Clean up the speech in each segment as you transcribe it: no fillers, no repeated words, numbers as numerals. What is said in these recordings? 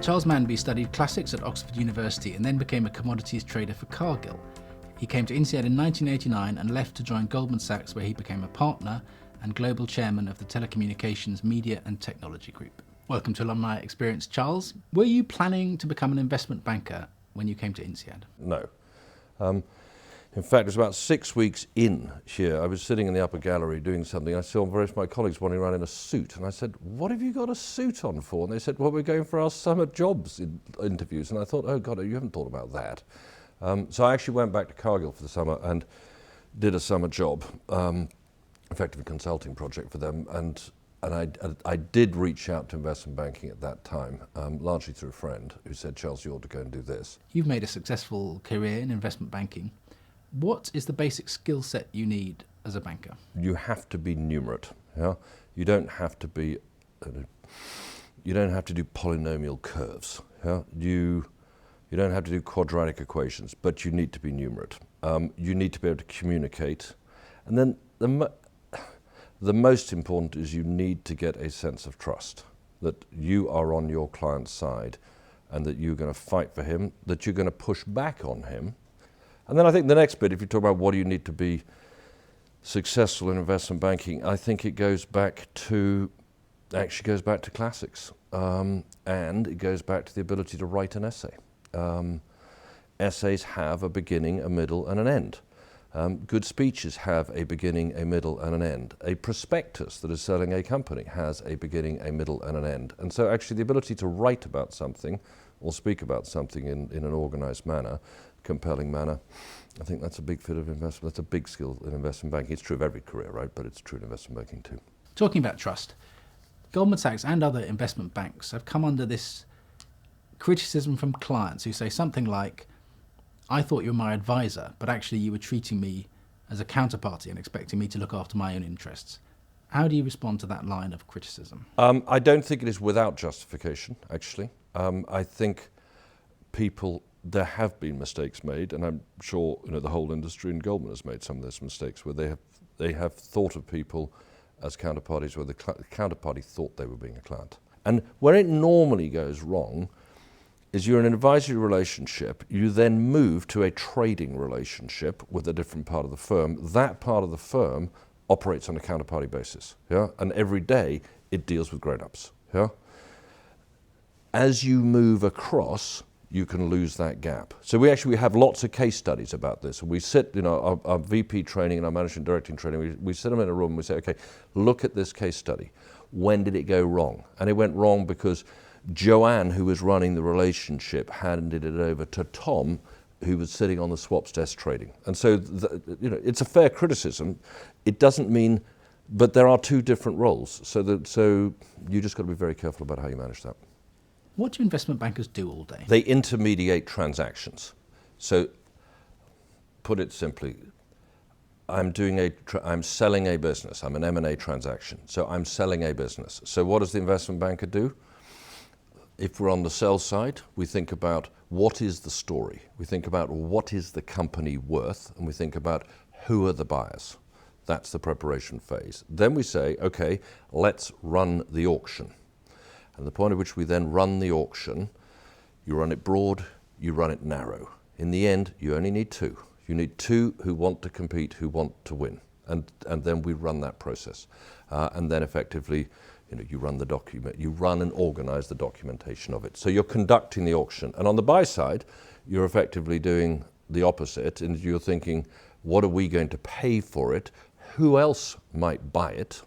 Charles Manby studied classics at Oxford University and then became a commodities trader for Cargill. He came to INSEAD in 1989 and left to join Goldman Sachs, where he became a partner and global chairman of the Telecommunications, Media and Technology Group. Welcome to Alumni Experience, Charles. Were you planning to become an investment banker when you came to INSEAD? No. In fact, it was about 6 weeks in here. I was sitting in the upper gallery doing something. I saw various of my colleagues wandering around in a suit. And I said, what have you got a suit on for? And they said, well, we're going for our summer jobs interviews. And I thought, oh, God, you haven't thought about that. So I actually went back to Cargill for the summer and did a summer job, effective consulting project for them. And I did reach out to investment banking at that time, largely through a friend who said, Charles, you ought to go and do this. You've made a successful career in investment banking. What is the basic skill set you need as a banker? You have to be numerate. Yeah? You don't have to be. You don't have to do polynomial curves. Yeah? You don't have to do quadratic equations, but you need to be numerate. You need to be able to communicate, and then the most important is you need to get a sense of trust that you are on your client's side, and that you're going to fight for him, that you're going to push back on him. And then I think the next bit, if you talk about what do you need to be successful in investment banking, I think it goes back to classics. And it goes back to the ability to write an essay. Essays have a beginning, a middle, and an end. Good speeches have a beginning, a middle, and an end. A prospectus that is selling a company has a beginning, a middle, and an end. And so actually the ability to write about something or speak about something in an organized manner, compelling manner, I think that's a big fit of investment. That's a big skill in investment banking. It's true of every career, right? But it's true in investment banking too. Talking about trust, Goldman Sachs and other investment banks have come under this criticism from clients who say something like, I thought you were my advisor, but actually you were treating me as a counterparty and expecting me to look after my own interests. How do you respond to that line of criticism? I don't think it is without justification, actually. I think there have been mistakes made, and I'm sure the whole industry and Goldman has made some of those mistakes where they have thought of people as counterparties where the counterparty thought they were being a client. And where it normally goes wrong is you're in an advisory relationship, you then move to a trading relationship with a different part of the firm. That part of the firm operates on a counterparty basis, yeah? And every day it deals with grown-ups, yeah? As you move across, you can lose that gap. So we have lots of case studies about this. We sit, our VP training and our managing directing training, we sit them in a room and we say, okay, look at this case study. When did it go wrong? And it went wrong because Joanne, who was running the relationship, handed it over to Tom, who was sitting on the swaps desk trading. And so, it's a fair criticism. It doesn't mean, but there are two different roles. So you just got to be very careful about how you manage that. What do investment bankers do all day? They intermediate transactions. So, put it simply, I'm selling a business. I'm an M&A transaction. So I'm selling a business. So what does the investment banker do? If we're on the sell side, we think about what is the story. We think about what is the company worth, and we think about who are the buyers. That's the preparation phase. Then we say, okay, let's run the auction. And the point at which we then run the auction, you run it broad, you run it narrow. In the end, you only need two. You need two who want to compete, who want to win. And then we run that process. And then effectively, you run the document, you run and organize the documentation of it. So you're conducting the auction. And on the buy side, you're effectively doing the opposite. And you're thinking, what are we going to pay for it? Who else might buy it?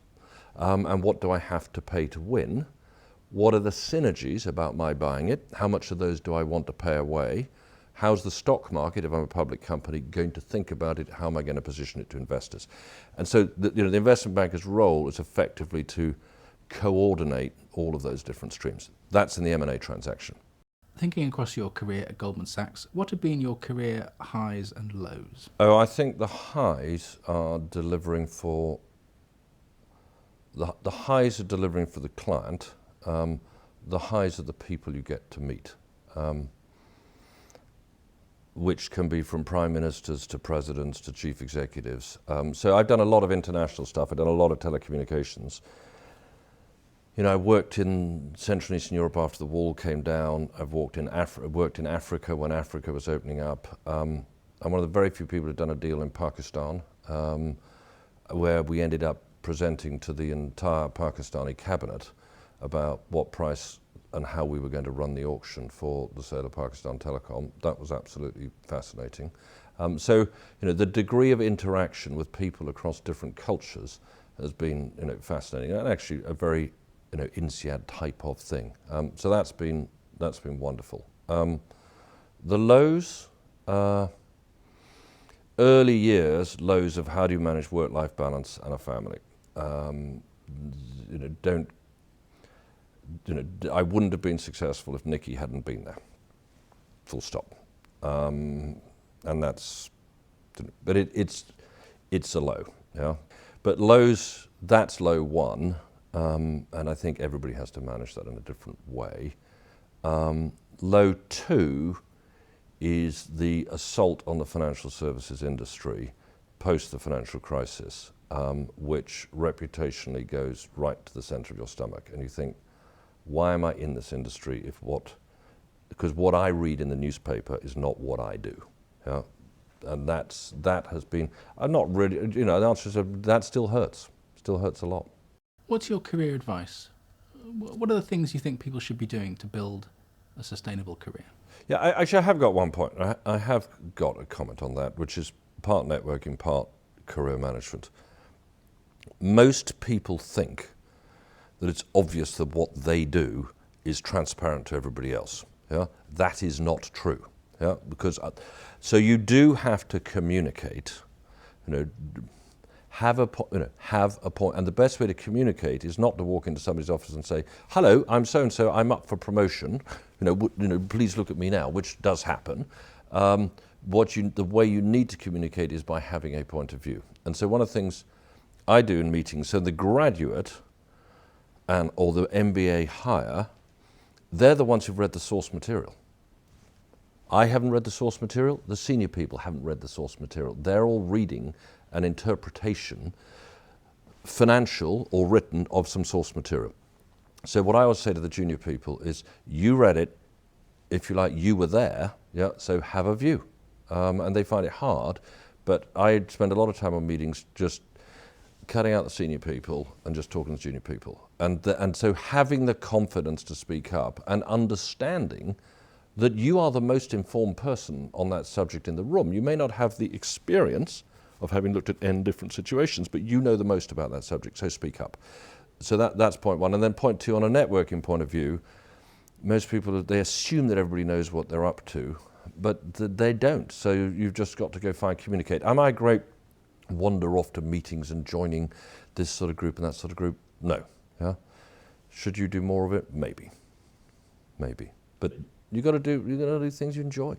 And what do I have to pay to win? What are the synergies about my buying it? How much of those do I want to pay away? How's the stock market, if I'm a public company, going to think about it? How am I going to position it to investors? And so the investment banker's role is effectively to coordinate all of those different streams. That's in the M&A transaction. Thinking across your career at Goldman Sachs, what have been your career highs and lows? Oh, I think the highs are delivering for the highs are delivering for the client. The highs are the people you get to meet, which can be from prime ministers to presidents to chief executives. So I've done a lot of international stuff. I've done a lot of telecommunications. You know, I worked in Central and Eastern Europe after the wall came down. I've worked in Africa when Africa was opening up. I'm one of the very few people who've done a deal in Pakistan, where we ended up presenting to the entire Pakistani cabinet about what price and how we were going to run the auction for the sale of Pakistan Telecom. That was absolutely fascinating. So, you know, the degree of interaction with people across different cultures has been, you know, fascinating, and actually a very, you know, INSEAD type of thing. So that's been wonderful. The lows, early years, lows of how do you manage work-life balance and a family. I wouldn't have been successful if Nikki hadn't been there. Full stop. And that's, but it's a low, yeah. But lows, that's low one, and I think everybody has to manage that in a different way. Low two is the assault on the financial services industry post the financial crisis, which reputationally goes right to the center of your stomach. And you think, why am I in this industry because what I read in the newspaper is not what I do. Yeah? And that has been, I'm not really, you know, the answer is that still hurts a lot. What's your career advice? What are the things you think people should be doing to build a sustainable career? Yeah, I have got one point. I have got a comment on that, which is part networking, part career management. Most people think that it's obvious that what they do is transparent to everybody else. Yeah? That is not true. Yeah? Because, so you do have to communicate, you know, have a point, and the best way to communicate is not to walk into somebody's office and say, "Hello, I'm so and so. I'm up for promotion. Please look at me now," which does happen. The way you need to communicate is by having a point of view. And so one of the things I do in meetings, so the graduate or the MBA hire, they're the ones who've read the source material. I haven't read the source material. The senior people haven't read the source material. They're all reading an interpretation, financial or written, of some source material. So what I always say to the junior people is, you read it, if you like, you were there, yeah, so have a view. And they find it hard, but I spend a lot of time on meetings just cutting out the senior people and just talking to junior people. And so having the confidence to speak up and understanding that you are the most informed person on that subject in the room. You may not have the experience of having looked at N different situations, but you know the most about that subject, so speak up. So that's point one. And then point two, on a networking point of view, most people, they assume that everybody knows what they're up to, but they don't. So you've just got to go communicate. Am I a great wander off to meetings and joining this sort of group and that sort of group? No. Yeah. Should you do more of it? Maybe. But you got to do things you enjoy.